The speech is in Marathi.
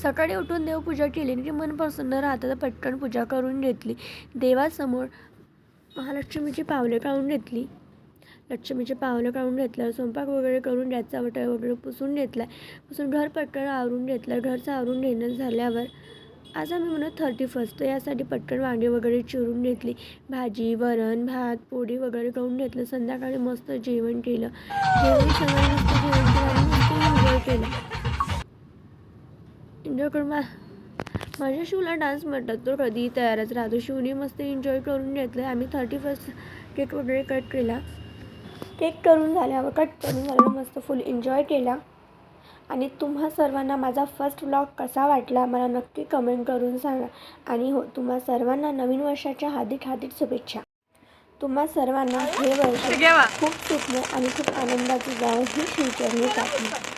सकाळी उठून देवपूजा केली आणि मन प्रसन्न राहतं तर पटकन पूजा करून घेतली. देवासमोर महालक्ष्मीची पावले काढून घेतली. लक्ष्मीचे पावलं काढून घेतलं, स्वयंपाक वगैरे करून गॅसचा वटा वगैरे पुसून घेतला. पुसून घर पटकन आवरून घेतलं. घरचं आवरून घेणं झाल्यावर आज आम्ही म्हणत 31st तर यासाठी पटकन वांगे वगैरे चिरून घेतली. भाजी, वरण, भात, पोळी वगैरे करून घेतलं. संध्याकाळी मस्त जेवण केलं. सगळं मस्त जेवण केलं आणि मस्त एन्जॉय केलं. एन्जॉय करून माझ्या शिवला डान्स म्हणतात, तो कधीही तयारच राहतो. शिवने मस्त एन्जॉय करून घेतलं. आम्ही 31st केक वगैरे कट केला. कट करून झाल्यावर मस्त फुल एन्जॉय केला. आणि तुम्हा सर्वांना माझा फर्स्ट व्लॉग कसा वाटला मला नक्की कमेंट करून सांगा. आणि हो, तुम्हा सर्वांना नवीन वर्षाच्या हार्दिक शुभेच्छा. तुम्हा सर्वांना हे वर्ष खूप सुखमय आणि खूप आनंदाचे जावं ही शिवचरणी प्रार्थना.